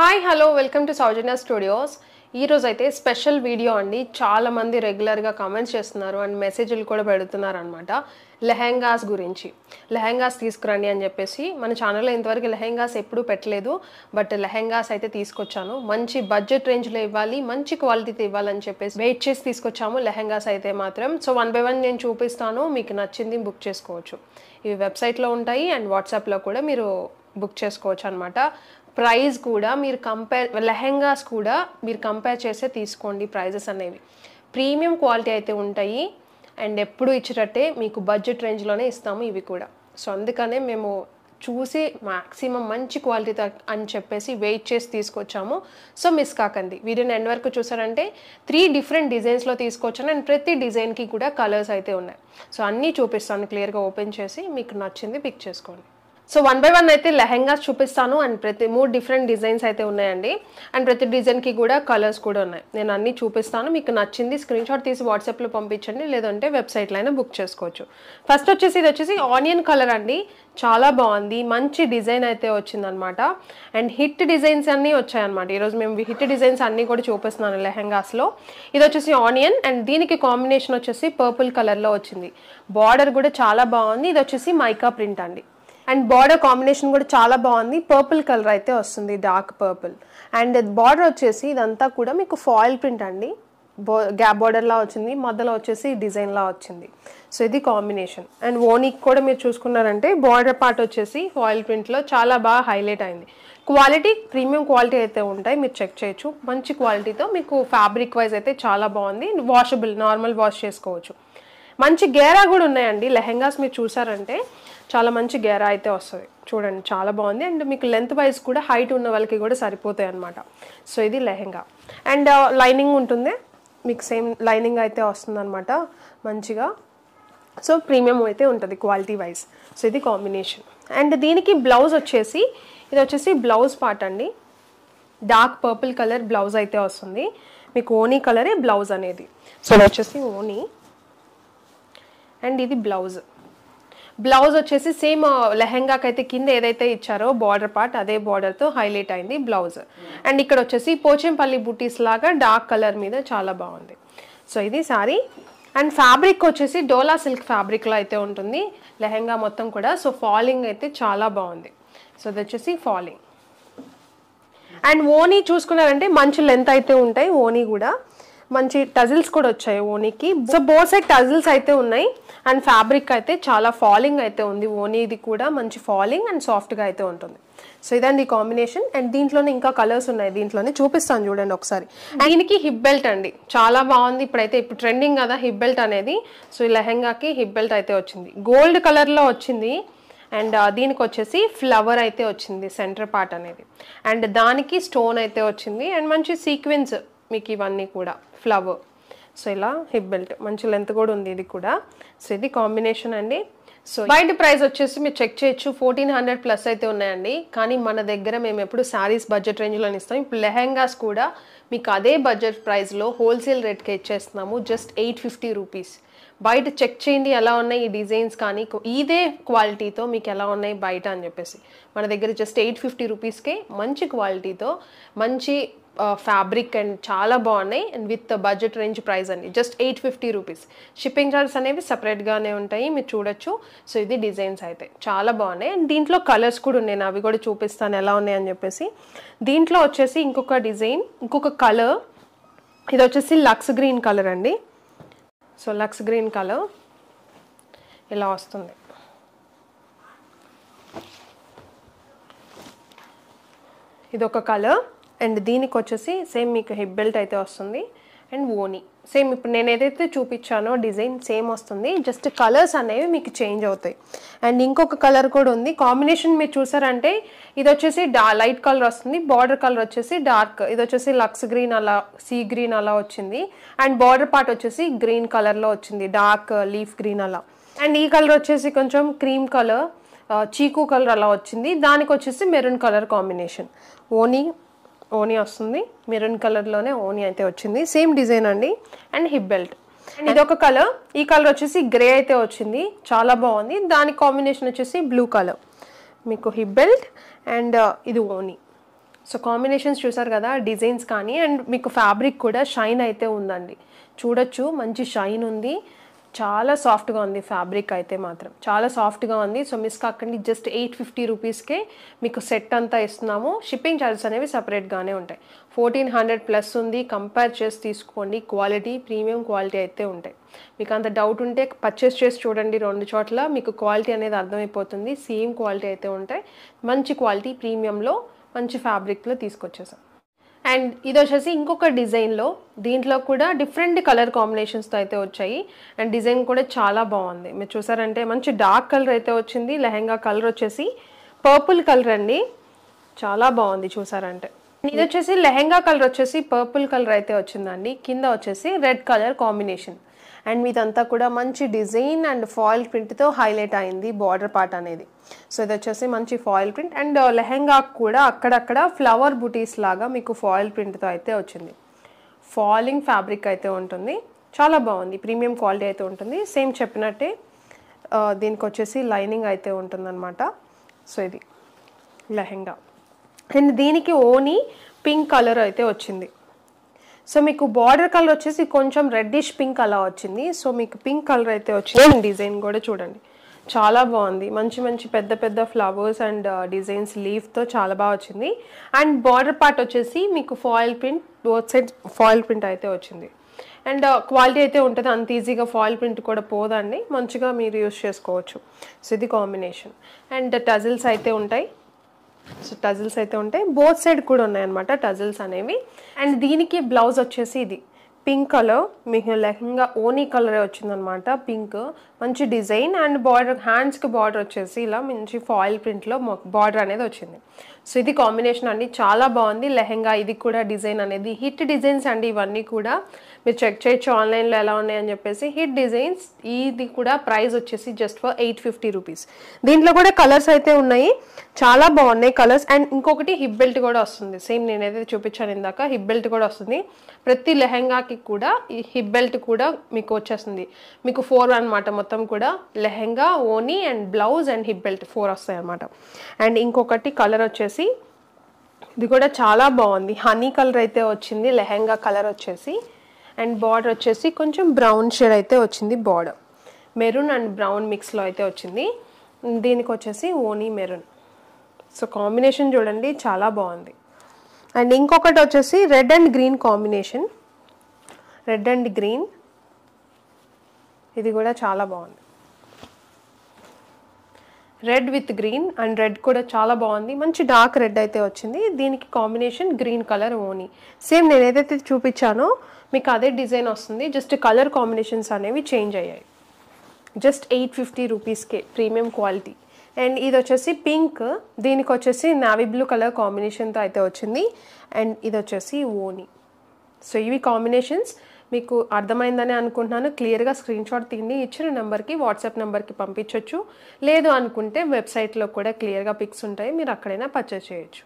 Hi hello welcome to Soujanya studios. ఈరోజు అయితే special video అండి. చాలా మంది రెగ్యులర్గా కామెంట్స్ చేస్తున్నారు అండ్ మెసేజ్లు కూడా పెడుతున్నారు అనమాట. లెహెంగాస్ గురించి, లెహెంగాస్ తీసుకురండి అని చెప్పేసి. మన ఛానల్లో ఇంతవరకు లెహెంగాస్ ఎప్పుడూ పెట్టలేదు, బట్ లెహెంగాస్ అయితే తీసుకొచ్చాను. మంచి బడ్జెట్ రేంజ్లో ఇవ్వాలి, మంచి క్వాలిటీతో ఇవ్వాలని చెప్పేసి వెయిట్ చేసి తీసుకొచ్చాము లెహెంగాస్ అయితే మాత్రం. సో 1 by 1 నేను చూపిస్తాను, మీకు నచ్చింది బుక్ చేసుకోవచ్చు. ఇవి వెబ్సైట్లో ఉంటాయి అండ్ వాట్సాప్లో కూడా మీరు బుక్ చేసుకోవచ్చు అనమాట. ప్రైస్ కూడా మీరు లెహెంగాస్ కూడా మీరు కంపేర్ చేసే తీసుకోండి. ప్రైజెస్ అనేవి ప్రీమియం క్వాలిటీ అయితే ఉంటాయి అండ్ ఎప్పుడు ఇచ్చేటట్టే మీకు బడ్జెట్ రేంజ్లోనే ఇస్తాము ఇవి కూడా. సో అందుకనే మేము చూసి మ్యాక్సిమం మంచి క్వాలిటీ అని చెప్పేసి వెయిట్ చేసి తీసుకొచ్చాము. సో మిస్ కాకండి, వీడియోని ఎండ్ వరకు చూసారంటే 3 డిఫరెంట్ డిజైన్స్లో తీసుకొచ్చాను అండ్ ప్రతి డిజైన్కి కూడా కలర్స్ అయితే ఉన్నాయి. సో అన్నీ చూపిస్తాను క్లియర్గా ఓపెన్ చేసి, మీకు నచ్చింది పిక్ చేసుకోండి. సో 1 by 1 అయితే లెహెంగాస్ చూపిస్తాను అండ్ ప్రతి 3 డిఫరెంట్ డిజైన్స్ అయితే ఉన్నాయండి అండ్ ప్రతి డిజైన్కి కూడా కలర్స్ కూడా ఉన్నాయి. నేను అన్నీ చూపిస్తాను, మీకు నచ్చింది స్క్రీన్ షాట్ తీసి వాట్సాప్లో పంపించండి, లేదంటే వెబ్సైట్లో అయినా బుక్ చేసుకోవచ్చు. ఫస్ట్ వచ్చేసి ఇది వచ్చేసి ఆనియన్ కలర్ అండి, చాలా బాగుంది, మంచి డిజైన్ అయితే వచ్చిందనమాట అండ్ హిట్ డిజైన్స్ అన్నీ వచ్చాయన్నమాట. ఈరోజు మేము హిట్ డిజైన్స్ అన్నీ కూడా చూపిస్తున్నాను లెహెంగాస్లో. ఇది వచ్చేసి ఆనియన్ అండ్ దీనికి కాంబినేషన్ వచ్చేసి పర్పుల్ కలర్లో వచ్చింది. బార్డర్ కూడా చాలా బాగుంది. ఇది వచ్చేసి మైకా ప్రింట్ అండి అండ్ బార్డర్ కాంబినేషన్ కూడా చాలా బాగుంది. పర్పుల్ కలర్ అయితే వస్తుంది, డార్క్ పర్పుల్. అండ్ బార్డర్ వచ్చేసి ఇదంతా కూడా మీకు ఫాయిల్ ప్రింట్ అండి, గ్యాప్ బార్డర్లా వచ్చింది, మధ్యలో వచ్చేసి డిజైన్లా వచ్చింది. సో ఇది కాంబినేషన్. అండ్ ఓనీకి కూడా మీరు చూసుకున్నారంటే బార్డర్ పార్ట్ వచ్చేసి ఫాయిల్ ప్రింట్లో చాలా బాగా హైలైట్ అయింది. క్వాలిటీ ప్రీమియం క్వాలిటీ అయితే ఉంటాయి, మీరు చెక్ చేయొచ్చు. మంచి క్వాలిటీతో మీకు ఫ్యాబ్రిక్ వైజ్ అయితే చాలా బాగుంది. వాషబుల్, నార్మల్ వాష్ చేసుకోవచ్చు. మంచి గేరా కూడా ఉన్నాయండి లెహెంగాస్. మీరు చూసారంటే చాలా మంచి గేరా అయితే వస్తుంది, చూడండి చాలా బాగుంది. అండ్ మీకు లెంత్ వైజ్ కూడా హైట్ ఉన్న వాళ్ళకి కూడా సరిపోతాయి అనమాట. సో ఇది లెహెంగా అండ్ లైనింగ్ ఉంటుంది, మీకు సేమ్ లైనింగ్ అయితే వస్తుంది అనమాట మంచిగా. సో ప్రీమియం అయితే ఉంటుంది క్వాలిటీ వైజ్. సో ఇది కాంబినేషన్. అండ్ దీనికి బ్లౌజ్ వచ్చేసి ఇది వచ్చేసి బ్లౌజ్ పార్ట్ అండి, డార్క్ పర్పుల్ కలర్ బ్లౌజ్ అయితే వస్తుంది. మీకు ఓనీ కలరే బ్లౌజ్ అనేది. సో ఇది వచ్చేసి ఓనీ అండ్ ఇది బ్లౌజ్. బ్లౌజ్ వచ్చేసి సేమ్ లెహెంగాకి అయితే కింద ఏదైతే ఇచ్చారో బార్డర్ పార్ట్, అదే బార్డర్తో హైలైట్ అయింది బ్లౌజ్. అండ్ ఇక్కడ వచ్చేసి పోచంపల్లి బూటీస్ లాగా డార్క్ కలర్ మీద చాలా బాగుంది. సో ఇది శారీ అండ్ ఫ్యాబ్రిక్ వచ్చేసి డోలా సిల్క్ ఫ్యాబ్రిక్లో అయితే ఉంటుంది లెహెంగా మొత్తం కూడా. సో ఫాలింగ్ అయితే చాలా బాగుంది. సో ఇది వచ్చేసి ఫాలింగ్. అండ్ ఓనీ చూసుకున్నారంటే మంచి లెంత్ అయితే ఉంటాయి, ఓనీ కూడా మంచి టజిల్స్ కూడా వచ్చాయి ఓనీకి. సో బోత్ సైడ్ టజిల్స్ అయితే ఉన్నాయి అండ్ ఫ్యాబ్రిక్ అయితే చాలా ఫాలింగ్ అయితే ఉంది. ఓనీది కూడా మంచి ఫాలింగ్ అండ్ సాఫ్ట్గా అయితే ఉంటుంది. సో ఇదండి కాంబినేషన్. అండ్ దీంట్లోనే ఇంకా కలర్స్ ఉన్నాయి, దీంట్లోనే చూపిస్తాను చూడండి ఒకసారి. దీనికి హిప్ బెల్ట్ అండి, చాలా బాగుంది. ఇప్పుడు ట్రెండింగ్ కదా హిప్ బెల్ట్ అనేది. సో ఈ లెహెంగాకి హిప్ బెల్ట్ అయితే వచ్చింది, గోల్డ్ కలర్లో వచ్చింది. అండ్ దీనికి వచ్చేసి ఫ్లవర్ అయితే వచ్చింది సెంటర్ పార్ట్ అనేది. అండ్ దానికి స్టోన్ అయితే వచ్చింది అండ్ మంచి సీక్వెన్స్ మీకు ఇవన్నీ కూడా ఫ్లవర్. సో ఇలా హిప్ బెల్ట్ మంచి లెంత్ కూడా ఉంది ఇది కూడా. సో ఇది కాంబినేషన్ అండి. సో బయట ప్రైస్ వచ్చేసి మీరు చెక్ చేయొచ్చు, 1400+ అయితే ఉన్నాయండి. కానీ మన దగ్గర మేము ఎప్పుడు శారీస్ బడ్జెట్ రేంజ్లో ఇస్తాం. ఇప్పుడు లెహెంగాస్ కూడా మీకు అదే బడ్జెట్ ప్రైస్లో హోల్సేల్ రేట్కి ఇచ్చేస్తున్నాము, జస్ట్ 850 రూపీస్. బయట చెక్ చేయండి ఎలా ఉన్నాయి ఈ డిజైన్స్, కానీ ఇదే క్వాలిటీతో మీకు ఎలా ఉన్నాయి బయట అని చెప్పేసి. మన దగ్గర జస్ట్ 850 రూపీస్కే మంచి క్వాలిటీతో మంచి ఫ్యాబ్రిక్ అండ్ చాలా బాగున్నాయి and with budget range price అండి, జస్ట్ 850 రూపీస్. షిప్పింగ్ చార్జెస్ అనేవి సపరేట్గానే ఉంటాయి, మీరు చూడొచ్చు. సో ఇది డిజైన్స్ అయితే చాలా బాగున్నాయి అండ్ దీంట్లో కలర్స్ కూడా ఉన్నాయి, నేను అవి కూడా చూపిస్తాను ఎలా ఉన్నాయని చెప్పేసి. దీంట్లో వచ్చేసి ఇంకొక డిజైన్, ఇంకొక కలర్, ఇది వచ్చేసి లక్స్ గ్రీన్ కలర్ అండి. సో లక్స్ గ్రీన్ కలర్ ఇలా వస్తుంది. ఇది ఒక కలర్ అండ్ దీనికి వచ్చేసి సేమ్ మీకు హిప్ బెల్ట్ అయితే వస్తుంది అండ్ ఓనీ సేమ్ ఇప్పుడు నేను ఏదైతే చూపించానో డిజైన్ సేమ్ వస్తుంది, జస్ట్ కలర్స్ అనేవి మీకు చేంజ్ అవుతాయి. అండ్ ఇంకొక కలర్ కూడా ఉంది, కాంబినేషన్ మీరు చూసారంటే ఇది వచ్చేసి లైట్ కలర్ వస్తుంది, బార్డర్ కలర్ వచ్చేసి డార్క్, ఇది వచ్చేసి లక్స్ గ్రీన్ అలా సీ గ్రీన్ అలా వచ్చింది. అండ్ బార్డర్ పార్ట్ వచ్చేసి గ్రీన్ కలర్లో వచ్చింది, డార్క్ లీఫ్ గ్రీన్ అలా. అండ్ ఈ కలర్ వచ్చేసి కొంచెం క్రీమ్ కలర్, చీకు కలర్ అలా వచ్చింది. దానికి వచ్చేసి మెరూన్ కలర్ కాంబినేషన్. ఓనీ వస్తుంది, మెరూన్ కలర్లోనే ఓనీ అయితే వచ్చింది, సేమ్ డిజైన్ అండి. And hip belt. అండ్ ఇదొక కలర్, ఈ కలర్ వచ్చేసి గ్రే అయితే వచ్చింది, చాలా బాగుంది. దాని కాంబినేషన్ వచ్చేసి బ్లూ కలర్, మీకు హిప్ బెల్ట్ అండ్ ఇది ఓనీ. సో కాంబినేషన్స్ చూసారు కదా, డిజైన్స్ కానీ అండ్ మీకు ఫ్యాబ్రిక్ కూడా షైన్ అయితే ఉందండి. చూడొచ్చు మంచి షైన్ ఉంది, చాలా సాఫ్ట్గా ఉంది ఫ్యాబ్రిక్ అయితే మాత్రం చాలా సాఫ్ట్గా ఉంది. సో మిస్ కాకండి, జస్ట్ 850 రూపీస్కే మీకు సెట్ అంతా ఇస్తున్నాము. షిప్పింగ్ ఛార్జెస్ అనేవి సపరేట్గానే ఉంటాయి. 1400 ప్లస్ ఉంది, కంపేర్ చేసి తీసుకోండి. క్వాలిటీ ప్రీమియం క్వాలిటీ అయితే ఉంటాయి. మీకు అంత డౌట్ ఉంటే పర్చేస్ చేసి చూడండి, 2 చోట్ల మీకు క్వాలిటీ అనేది అర్థమైపోతుంది. సేమ్ క్వాలిటీ అయితే ఉంటాయి, మంచి క్వాలిటీ ప్రీమియంలో మంచి ఫ్యాబ్రిక్లో తీసుకొచ్చేసాం. అండ్ ఇది వచ్చేసి ఇంకొక డిజైన్లో, దీంట్లో కూడా డిఫరెంట్ కలర్ కాంబినేషన్స్తో అయితే వచ్చాయి. అండ్ డిజైన్ కూడా చాలా బాగుంది. మీరు చూసారంటే మంచి డార్క్ కలర్ అయితే వచ్చింది. లెహెంగా కలర్ వచ్చేసి పర్పుల్ కలర్ అండి, చాలా బాగుంది చూసారంటే. ఇది వచ్చేసి లెహెంగా కలర్ వచ్చేసి పర్పుల్ కలర్ అయితే వచ్చిందండి. కింద వచ్చేసి రెడ్ కలర్ కాంబినేషన్. అండ్ మీదంతా కూడా మంచి డిజైన్ అండ్ ఫాయిల్ ప్రింట్తో హైలైట్ అయింది బార్డర్ పార్ట్ అనేది. సో ఇది వచ్చేసి మంచి ఫాయిల్ ప్రింట్ అండ్ లెహెంగా కూడా అక్కడక్కడ ఫ్లవర్ బుటీస్ లాగా మీకు ఫాయిల్ ప్రింట్తో అయితే వచ్చింది. ఫాలింగ్ ఫ్యాబ్రిక్ అయితే ఉంటుంది, చాలా బాగుంది, ప్రీమియం క్వాలిటీ అయితే ఉంటుంది. సేమ్ చెప్పినట్టే దీనికి వచ్చేసి లైనింగ్ అయితే ఉంటుందన్నమాట. సో ఇది లెహెంగా అండ్ దీనికి ఓనీ పింక్ కలర్ అయితే వచ్చింది. సో మీకు బార్డర్ కలర్ వచ్చేసి కొంచెం రెడ్డిష్ పింక్ అలా వచ్చింది. సో మీకు పింక్ కలర్ అయితే వచ్చింది. డిజైన్ కూడా చూడండి చాలా బాగుంది, మంచి మంచి పెద్ద పెద్ద ఫ్లవర్స్ అండ్ డిజైన్స్ లీఫ్తో చాలా బాగా వచ్చింది. అండ్ బార్డర్ పార్ట్ వచ్చేసి మీకు foil print, both side foil print అయితే వచ్చింది. అండ్ క్వాలిటీ అయితే ఉంటుంది, అంత ఈజీగా ఫాయిల్ ప్రింట్ కూడా పోదండి, మంచిగా మీరు యూస్ చేసుకోవచ్చు. సో ఇది కాంబినేషన్. అండ్ టజిల్స్ అయితే ఉంటాయి. సో టజిల్స్ అయితే ఉంటాయి, బోత్ సైడ్ కూడా ఉన్నాయన్నమాట టజిల్స్ అనేవి. అండ్ దీనికి బ్లౌజ్ వచ్చేసి ఇది పింక్ కలర్, మీకు లెహంగా ఓనీ కలరే వచ్చిందనమాట. పింక్ మంచి డిజైన్ అండ్ బార్డర్, హ్యాండ్స్కి బార్డర్ వచ్చేసి ఇలా మంచి ఫాయిల్ ప్రింట్లో బార్డర్ అనేది వచ్చింది. సో ఇది కాంబినేషన్ అండి, చాలా బాగుంది లెహంగా. ఇది కూడా డిజైన్ అనేది హిట్ డిజైన్స్ అండి, ఇవన్నీ కూడా మీరు చెక్ చేయొచ్చు ఆన్లైన్లో ఎలా ఉన్నాయని చెప్పేసి. Hit designs. ఇది కూడా ప్రైస్ వచ్చేసి జస్ట్ ఫర్ 850 రూపీస్. దీంట్లో కూడా కలర్స్ అయితే ఉన్నాయి, చాలా బాగున్నాయి కలర్స్. అండ్ ఇంకొకటి హిప్ బెల్ట్ కూడా వస్తుంది, సేమ్ నేనైతే చూపించాను ఇందాక, హిప్ బెల్ట్ కూడా వస్తుంది. ప్రతి లెహంగాకి కూడా ఈ హిప్ బెల్ట్ కూడా మీకు వచ్చేస్తుంది. మీకు 4 అనమాట మొత్తం కూడా, లెహంగా, ఓనీ and blouse and hip belt 4 వస్తాయి అనమాట. అండ్ ఇంకొకటి కలర్ వచ్చేసి ఇది కూడా చాలా బాగుంది, హనీ కలర్ అయితే వచ్చింది లెహంగా కలర్ వచ్చేసి. అండ్ బార్డర్ వచ్చేసి కొంచెం బ్రౌన్ షేడ్ అయితే వచ్చింది, బార్డర్ మెరూన్ అండ్ బ్రౌన్ మిక్స్లో అయితే వచ్చింది. దీనికి వచ్చేసి ఓనీ మెరూన్. సో కాంబినేషన్ చూడండి చాలా బాగుంది. అండ్ ఇంకొకటి వచ్చేసి red and green combination, red and green, ఇది కూడా చాలా బాగుంది. Red with green and red కూడా చాలా బాగుంది, మంచి డార్క్ రెడ్ అయితే వచ్చింది. దీనికి కాంబినేషన్ గ్రీన్ కలర్ ఓనీ. సేమ్ నేను ఏదైతే చూపించానో మీకు అదే డిజైన్ వస్తుంది, జస్ట్ కలర్ కాంబినేషన్స్ అనేవి చేంజ్ అయ్యాయి. జస్ట్ 850 రూపీస్కే ప్రీమియం క్వాలిటీ. అండ్ ఇది వచ్చేసి పింక్, దీనికి వచ్చేసి నావీ బ్లూ కలర్ కాంబినేషన్తో అయితే వచ్చింది. అండ్ ఇది వచ్చేసి ఓనీ. సో ఇవి కాంబినేషన్స్ మీకు అర్థమైందని అనుకుంటున్నాను. క్లియర్గా స్క్రీన్ షాట్ తీయండి, ఇచ్చిన నెంబర్కి వాట్సాప్ నెంబర్కి పంపించవచ్చు. లేదు అనుకుంటే వెబ్సైట్లో కూడా క్లియర్గా పిక్స్ ఉంటాయి, మీరు అక్కడైనా పర్చేస్ చేయొచ్చు.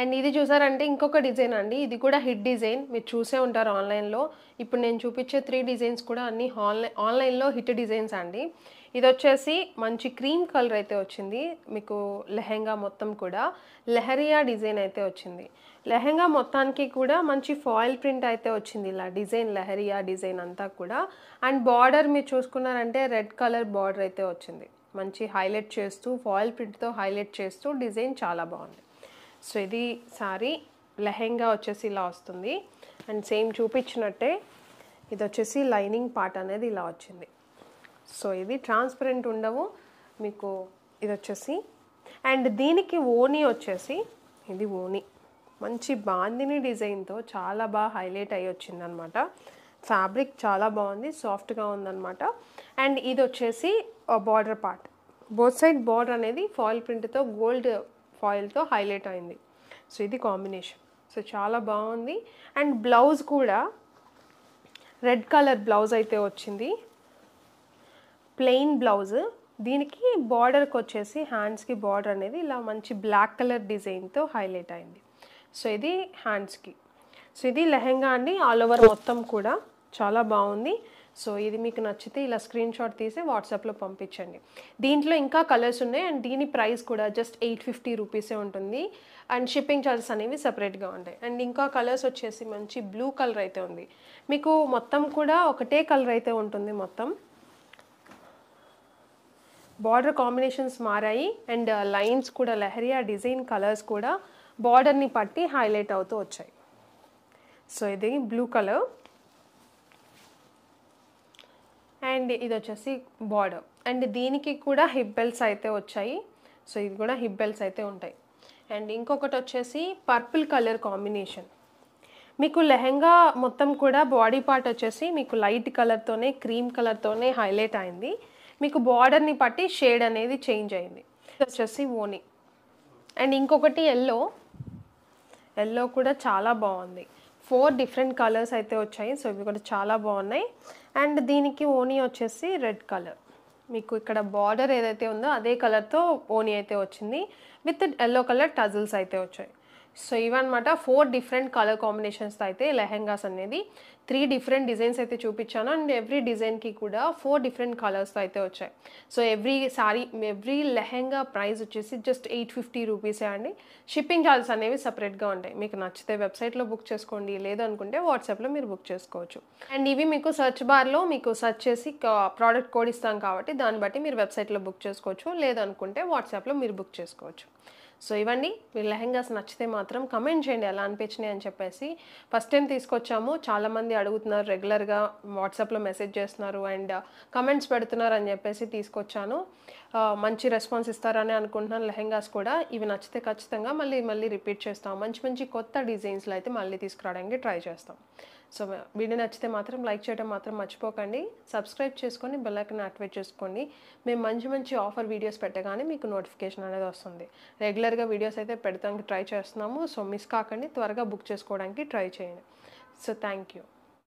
అండ్ ఇది చూసారంటే ఇంకొక డిజైన్ అండి, ఇది కూడా హిట్ డిజైన్, మీరు చూసే ఉంటారు ఆన్లైన్లో. ఇప్పుడు నేను చూపించే 3 డిజైన్స్ కూడా అన్ని ఆన్లైన్లో హిట్ డిజైన్స్ అండి. ఇది వచ్చేసి మంచి క్రీమ్ కలర్ అయితే వచ్చింది, మీకు లెహెంగా మొత్తం కూడా లెహరియా డిజైన్ అయితే వచ్చింది. లెహెంగా మొత్తానికి కూడా మంచి ఫాయిల్ ప్రింట్ అయితే వచ్చింది, ఇలా డిజైన్ లెహరియా డిజైన్ అంతా కూడా. అండ్ బార్డర్ మీరు చూసుకున్నారంటే రెడ్ కలర్ బార్డర్ అయితే వచ్చింది, మంచి హైలైట్ చేస్తూ ఫాయిల్ ప్రింట్తో హైలైట్ చేస్తూ డిజైన్ చాలా బాగుంది. సో ఇది సారీ, లెహెంగా వచ్చేసి ఇలా వస్తుంది. అండ్ సేమ్ చూపించినట్టే ఇది వచ్చేసి లైనింగ్ పార్ట్ అనేది ఇలా వచ్చింది. సో ఇది ట్రాన్స్పరెంట్ ఉండవు మీకు, ఇది వచ్చేసి. అండ్ దీనికి ఓనీ వచ్చేసి ఇది ఓనీ, మంచి బాందిని డిజైన్తో చాలా బాగా హైలైట్ అయ్యి వచ్చిందనమాట. ఫ్యాబ్రిక్ చాలా బాగుంది, సాఫ్ట్గా ఉందన్నమాట. అండ్ ఇది వచ్చేసి border part, both side border అనేది ఫాయిల్ ప్రింట్తో గోల్డ్ ఫాయిల్తో హైలైట్ అయింది. సో ఇది కాంబినేషన్, సో చాలా బాగుంది. అండ్ బ్లౌజ్ కూడా రెడ్ కలర్ బ్లౌజ్ అయితే వచ్చింది, ప్లెయిన్ బ్లౌజ్. దీనికి బార్డర్కి వచ్చేసి హ్యాండ్స్కి బార్డర్ అనేది ఇలా మంచి బ్లాక్ కలర్ డిజైన్తో హైలైట్ అయింది. సో ఇది హ్యాండ్స్కి. సో ఇది లెహెంగా అండి, ఆల్ ఓవర్ మొత్తం కూడా చాలా బాగుంది. సో ఇది మీకు నచ్చితే ఇలా స్క్రీన్ షాట్ తీసి వాట్సాప్లో పంపించండి. దీంట్లో ఇంకా కలర్స్ ఉన్నాయి అండ్ దీని ప్రైస్ కూడా జస్ట్ 850 రూపీసే ఉంటుంది అండ్ షిప్పింగ్ ఛార్జెస్ అనేవి సపరేట్గా ఉంటాయి. అండ్ ఇంకా కలర్స్ వచ్చేసి మంచి బ్లూ కలర్ అయితే ఉంది. మీకు మొత్తం కూడా ఒకటే కలర్ అయితే ఉంటుంది. మొత్తం బార్డర్ కాంబినేషన్స్ మారాయి అండ్ లైన్స్ కూడా లెహరియా డిజైన్ కలర్స్ కూడా బార్డర్ని పట్టి హైలైట్ అవుతూ వచ్చాయి. సో ఇది బ్లూ కలర్ అండ్ ఇది వచ్చేసి బార్డర్ అండ్ దీనికి కూడా హిప్ బెల్ట్స్ అయితే వచ్చాయి. సో ఇది కూడా హిప్ బెల్ట్స్ అయితే ఉంటాయి. అండ్ ఇంకొకటి వచ్చేసి పర్పుల్ కలర్ కాంబినేషన్. మీకు లెహెంగా మొత్తం కూడా బాడీ పార్ట్ వచ్చేసి మీకు లైట్ కలర్తోనే క్రీమ్ కలర్తోనే హైలైట్ అయింది. మీకు బార్డర్ని బట్టి షేడ్ అనేది చేంజ్ అయింది. ఇది వచ్చేసి ఓని అండ్ ఇంకొకటి ఎల్లో కూడా చాలా బాగుంది. 4 డిఫరెంట్ కలర్స్ అయితే వచ్చాయి. సో ఇవి కూడా చాలా బాగున్నాయి. అండ్ దీనికి ఓనీ వచ్చేసి రెడ్ కలర్. మీకు ఇక్కడ బార్డర్ ఏదైతే ఉందో అదే కలర్తో ఓనీ అయితే వచ్చింది విత్ ఎల్లో కలర్ టజల్స్ అయితే వచ్చాయి. సో ఇవన్నమాట 4 డిఫరెంట్ కలర్ కాంబినేషన్స్తో అయితే లెహెంగాస్ అనేది 3 డిఫరెంట్ డిజైన్స్ అయితే చూపించాను అండ్ ఎవ్రీ డిజైన్కి కూడా 4 డిఫరెంట్ కలర్స్తో అయితే వచ్చాయి. సో ఎవ్రీ లెహెంగా ప్రైస్ వచ్చేసి జస్ట్ 850 రూపీసే అండి. షిప్పింగ్ ఛార్జెస్ అనేవి సపరేట్గా ఉంటాయి. మీకు నచ్చితే వెబ్సైట్లో బుక్ చేసుకోండి, లేదనుకుంటే వాట్సాప్లో మీరు బుక్ చేసుకోవచ్చు. అండ్ ఇవి మీకు సెర్చ్ బార్లో మీకు సెర్చ్ చేసి ప్రోడక్ట్ కోడ్ ఇస్తాం కాబట్టి దాన్ని బట్టి మీరు వెబ్సైట్లో బుక్ చేసుకోవచ్చు, లేదనుకుంటే వాట్సాప్లో మీరు బుక్ చేసుకోవచ్చు. సో ఇవ్వండి, మీరు లెహెంగాస్ నచ్చితే మాత్రం కమెంట్ చేయండి ఎలా అనిపించినాయి అని చెప్పేసి. ఫస్ట్ టైం తీసుకొచ్చాము, చాలామంది అడుగుతున్నారు, రెగ్యులర్గా వాట్సాప్లో మెసేజ్ చేస్తున్నారు అండ్ కమెంట్స్ పెడుతున్నారు అని చెప్పేసి తీసుకొచ్చాను. మంచి రెస్పాన్స్ ఇస్తారని అనుకుంటున్నాను. లెహెంగాస్ కూడా ఇవి నచ్చితే ఖచ్చితంగా మళ్ళీ రిపీట్ చేస్తాం. మంచి కొత్త డిజైన్స్లో అయితే మళ్ళీ తీసుకురావడానికి ట్రై చేస్తాం. సో వీడియో నచ్చితే మాత్రం లైక్ చేయడం మాత్రం మర్చిపోకండి. సబ్స్క్రైబ్ చేసుకొని బెల్ ఐకాన్ యాక్టివేట్ చేసుకోండి. మేము మంచి ఆఫర్ వీడియోస్ పెట్టగానే మీకు నోటిఫికేషన్ అనేది వస్తుంది. రెగ్యులర్గా వీడియోస్ అయితే పెడతానికి ట్రై చేస్తున్నాము. సో మిస్ కాకండి, త్వరగా బుక్ చేసుకోవడానికి ట్రై చేయండి. So thank you.